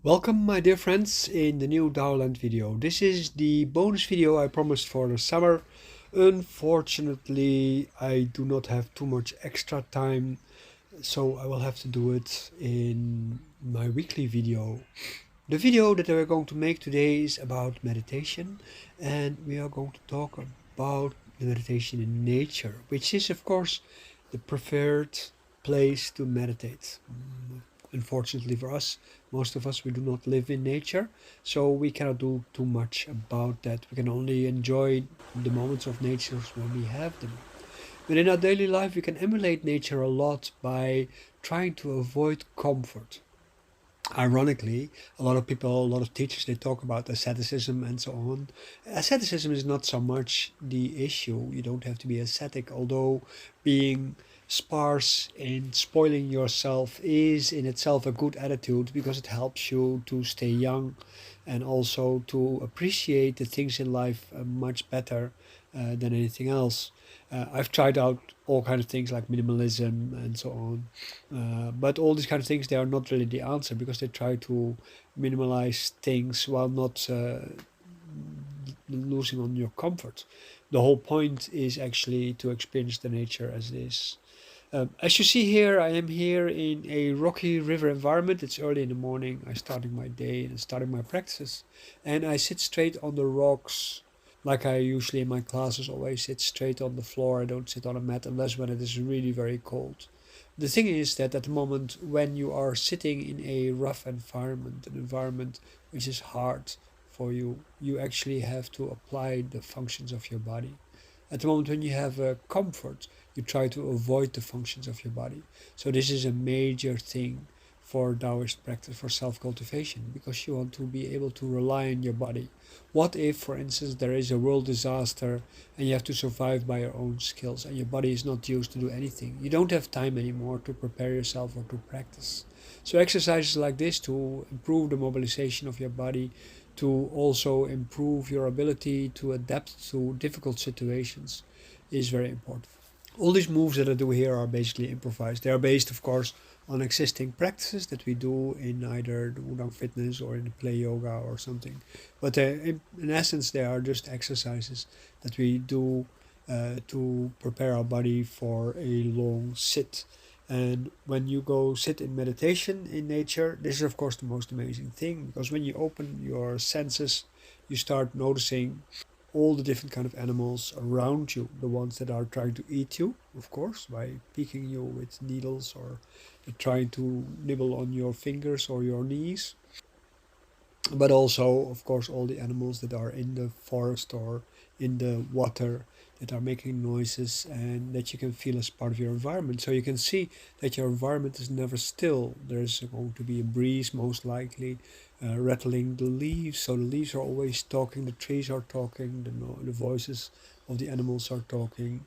Welcome my dear friends in the new Dowland video. This is the bonus video I promised for the summer. Unfortunately, I do not have too much extra time, so I will have to do it in my weekly video. The video that we're going to make today is about meditation, and we are going to talk about the meditation in nature, which is of course the preferred place to meditate. Unfortunately for us, most of us, we do not live in nature, so we cannot do too much about that. We can only enjoy the moments of nature when we have them. But in our daily life, we can emulate nature a lot by trying to avoid comfort. Ironically, a lot of people, a lot of teachers, they talk about asceticism and so on. Asceticism is not so much the issue. You don't have to be ascetic, although being sparse in spoiling yourself is in itself a good attitude because it helps you to stay young and also to appreciate the things in life much better than anything else. I've tried out all kinds of things like minimalism and so on, but all these kind of things, they are not really the answer because they try to minimalize things while not losing on your comfort. The whole point is actually to experience the nature as it is. As you see here, I am here in a rocky river environment. It's early in the morning. I'm starting my day and starting my practice. And I sit straight on the rocks, like I usually in my classes always sit straight on the floor. I don't sit on a mat unless when it is really very cold. The thing is that at the moment when you are sitting in a rough environment, an environment which is hard for you, you actually have to apply the functions of your body. At the moment when you have comfort, you try to avoid the functions of your body. So this is a major thing for Taoist practice, for self-cultivation, because you want to be able to rely on your body. What if, for instance, there is a world disaster and you have to survive by your own skills and your body is not used to do anything? You don't have time anymore to prepare yourself or to practice. So exercises like this to improve the mobilization of your body, to also improve your ability to adapt to difficult situations is very important. All these moves that I do here are basically improvised. They are based, of course, on existing practices that we do in either the Udang Fitness or in the Play Yoga or something. But in essence, they are just exercises that we do to prepare our body for a long sit. And when you go sit in meditation in nature, this is of course the most amazing thing, because when you open your senses, you start noticing all the different kind of animals around you, the ones that are trying to eat you, of course, by picking you with needles, or trying to nibble on your fingers or your knees, but also of course all the animals that are in the forest or in the water that are making noises and that you can feel as part of your environment. So you can see that your environment is never still. There's going to be a breeze, most likely, rattling the leaves. So the leaves are always talking, the trees are talking, the voices of the animals are talking.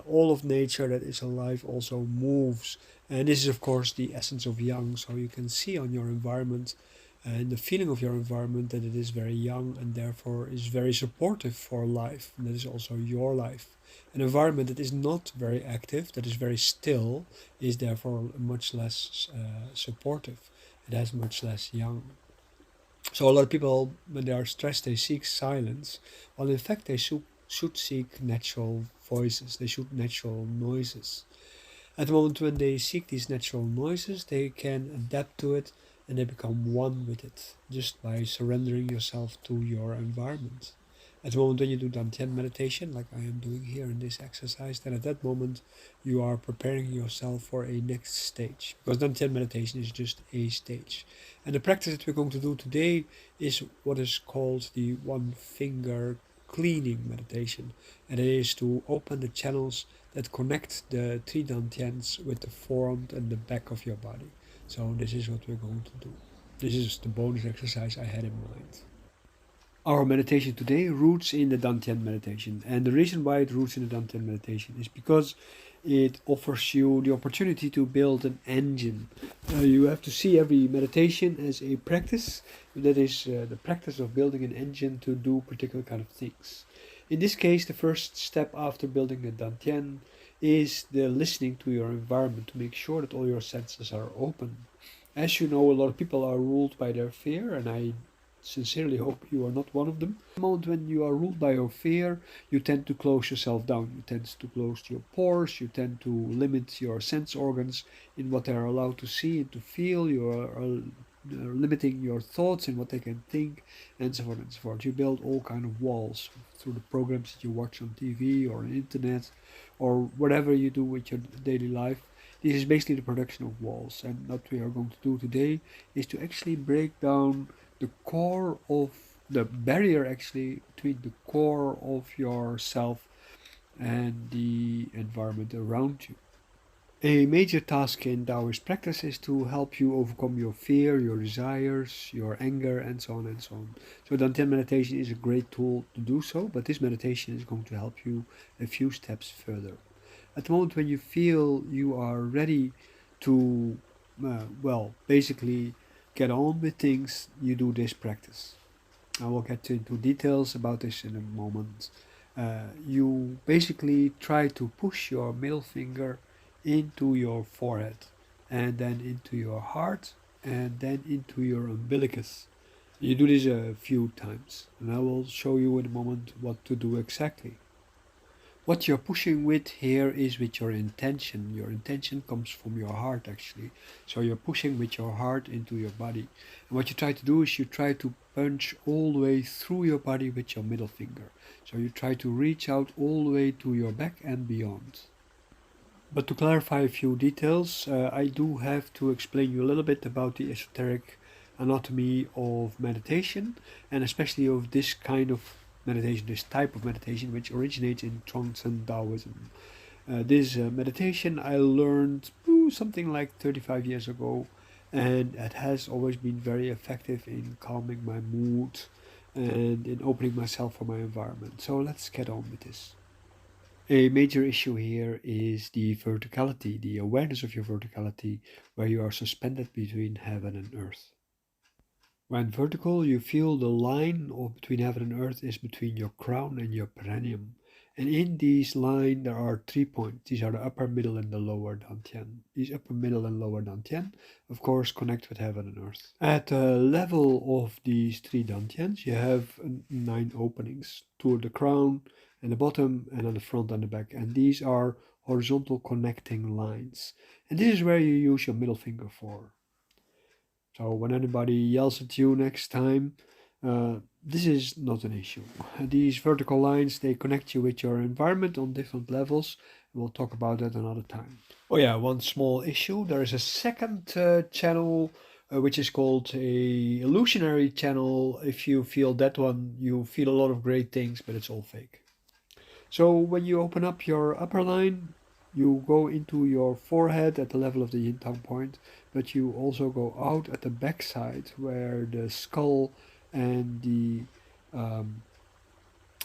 All of nature that is alive also moves. And this is of course the essence of young. So you can see on your environment and the feeling of your environment that it is very young and therefore is very supportive for life. And that is also your life. An environment that is not very active, that is very still, is therefore much less supportive. It has much less young. So a lot of people, when they are stressed, they seek silence. While in fact, they should seek natural voices. They should natural noises. At the moment when they seek these natural noises, they can adapt to it and they become one with it just by surrendering yourself to your environment. At the moment when you do Dantian meditation, like I am doing here in this exercise, then at that moment you are preparing yourself for a next stage. Because Dantian meditation is just a stage. And the practice that we're going to do today is what is called the one finger cleaning meditation. And it is to open the channels that connect the three dantians with the front and the back of your body. So this is what we're going to do. This is the bonus exercise I had in mind. Our meditation today roots in the Dantian meditation. And the reason why it roots in the Dantian meditation is because it offers you the opportunity to build an engine. You have to see every meditation as a practice. That is the practice of building an engine to do particular kind of things. In this case, the first step after building a Dantian is the listening to your environment to make sure that all your senses are open. As you know, a lot of people are ruled by their fear, and I sincerely hope you are not one of them. The moment when you are ruled by your fear, you tend to close yourself down. You tend to close your pores. You tend to limit your sense organs in what they are allowed to see and to feel. You are limiting your thoughts and what they can think, and so on and so forth. You build all kind of walls through the programs that you watch on TV or on internet, or whatever you do with your daily life. This is basically the production of walls, and what we are going to do today is to actually break down the core of the barrier actually between the core of yourself and the environment around you. A major task in Taoist practice is to help you overcome your fear, your desires, your anger, and so on and so on. So Dantian meditation is a great tool to do so, but this meditation is going to help you a few steps further. At the moment when you feel you are ready to, basically get on with things, you do this practice. I will get into details about this in a moment. You basically try to push your middle finger into your forehead, and then into your heart, and then into your umbilicus. You do this a few times, and I will show you in a moment what to do exactly. What you're pushing with here is with your intention. Your intention comes from your heart actually. So you're pushing with your heart into your body. And what you try to do is you try to punch all the way through your body with your middle finger. So you try to reach out all the way to your back and beyond. But to clarify a few details, I do have to explain you a little bit about the esoteric anatomy of meditation, and especially of this kind of meditation, this type of meditation, which originates in Transcend Taoism. This meditation I learned something like 35 years ago, and it has always been very effective in calming my mood and in opening myself for my environment. So let's get on with this. A major issue here is the verticality, the awareness of your verticality, where you are suspended between heaven and earth. When vertical, you feel the line between heaven and earth is between your crown and your perineum. And in this line, there are 3 points. These are the upper, middle, and the lower dantian. These upper, middle, and lower dantian, of course, connect with heaven and earth. At the level of these 3 dantians, you have 9 openings. 2 at the crown, and the bottom, and on the front and the back. And these are horizontal connecting lines. And this is where you use your middle finger for. So when anybody yells at you next time, this is not an issue. These vertical lines, they connect you with your environment on different levels. We'll talk about that another time. Oh yeah, one small issue. There is a second channel which is called a illusionary channel. If you feel that one, you feel a lot of great things, but it's all fake. So when you open up your upper line, you go into your forehead at the level of the yin tang point, but you also go out at the back side where the skull and the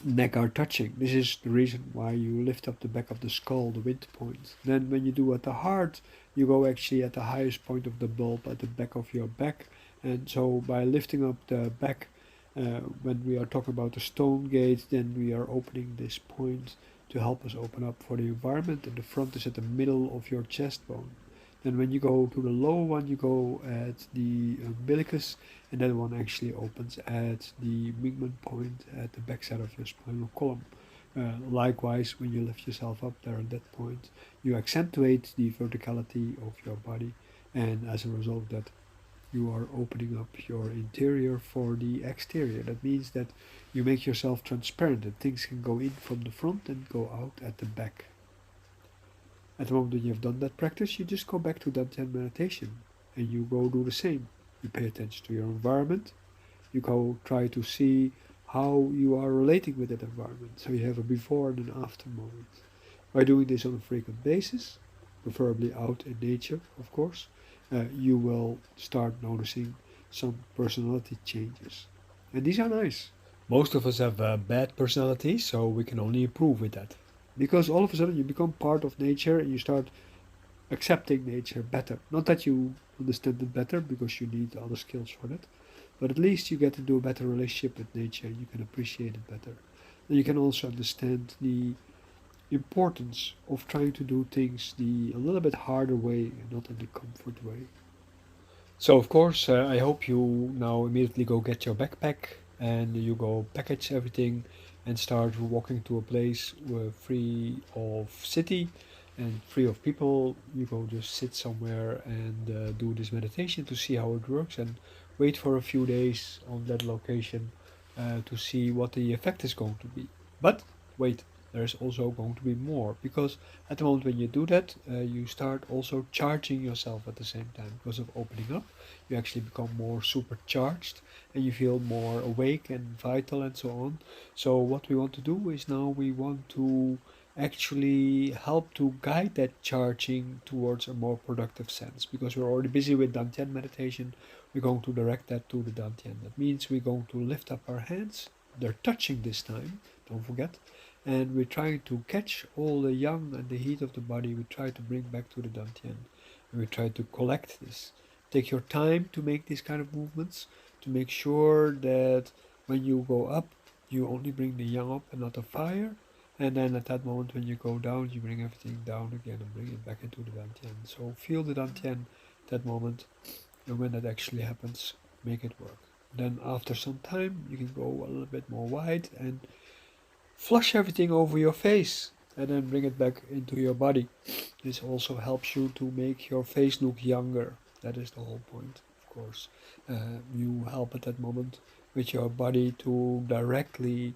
neck are touching. This is the reason why you lift up the back of the skull, the wind point. Then when you do at the heart, you go actually at the highest point of the bulb at the back of your back. And so by lifting up the back, when we are talking about the stone gate, then we are opening this point to help us open up for the environment, and the front is at the middle of your chest bone. Then when you go to the lower one, you go at the umbilicus, and that one actually opens at the Mingmen point at the backside of your spinal column. Likewise, when you lift yourself up there at that point, you accentuate the verticality of your body, and as a result of that, you are opening up your interior for the exterior. That means that you make yourself transparent, and things can go in from the front and go out at the back. At the moment that you have done that practice, you just go back to Dantian meditation and you go do the same. You pay attention to your environment. You go try to see how you are relating with that environment. So you have a before and an after moment. By doing this on a frequent basis, preferably out in nature, of course, you will start noticing some personality changes. And these are nice. Most of us have a bad personality, so we can only improve with that. Because all of a sudden you become part of nature and you start accepting nature better. Not that you understand it better, because you need other skills for that, but at least you get into a better relationship with nature and you can appreciate it better. And you can also understand the importance of trying to do things the a little bit harder way and not in the comfort way. So of course, I hope you now immediately go get your backpack and you go package everything and start walking to a place free of city and free of people. You go just sit somewhere and do this meditation to see how it works and wait for a few days on that location to see what the effect is going to be. But wait, there's also going to be more because at the moment when you do that, you start also charging yourself at the same time because of opening up. You actually become more supercharged and you feel more awake and vital and so on. So what we want to do is now we want to actually help to guide that charging towards a more productive sense because we're already busy with Dantian meditation. We're going to direct that to the Dantian. That means we're going to lift up our hands. They're touching this time, don't forget. And we're trying to catch all the yang and the heat of the body. We try to bring back to the Dantian. And we try to collect this. Take your time to make these kind of movements to make sure that when you go up, you only bring the yang up and not the fire. And then at that moment when you go down, you bring everything down again and bring it back into the Dantian. So feel the Dantian that moment, and when that actually happens, make it work. Then after some time, you can go a little bit more wide and flush everything over your face and then bring it back into your body. This also helps you to make your face look younger. That is the whole point, of course. You help at that moment with your body to directly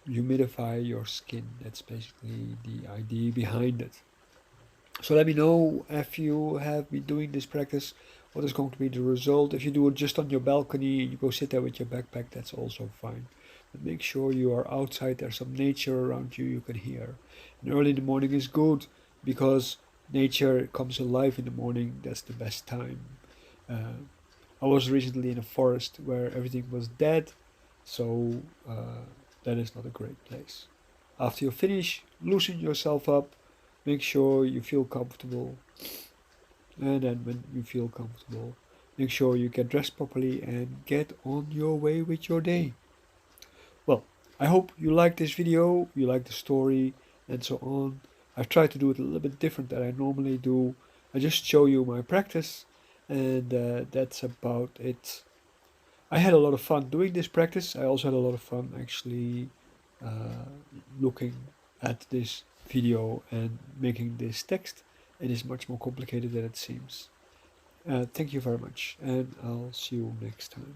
humidify your skin. That's basically the idea behind it. So let me know if you have been doing this practice, what is going to be the result. If you do it just on your balcony, you go sit there with your backpack, that's also fine. But make sure you are outside, there's some nature around you can hear. And early in the morning is good because nature comes alive in the morning, that's the best time. I was recently in a forest where everything was dead, so that is not a great place. After you finish, loosen yourself up, make sure you feel comfortable, and then when you feel comfortable, make sure you get dressed properly and get on your way with your day. Well, I hope you like this video, you like the story, and so on. I've tried to do it a little bit different than I normally do. I just show you my practice, and that's about it. I had a lot of fun doing this practice. I also had a lot of fun actually uh, looking at this video and making this text. It is much more complicated than it seems. Thank you very much, and I'll see you next time.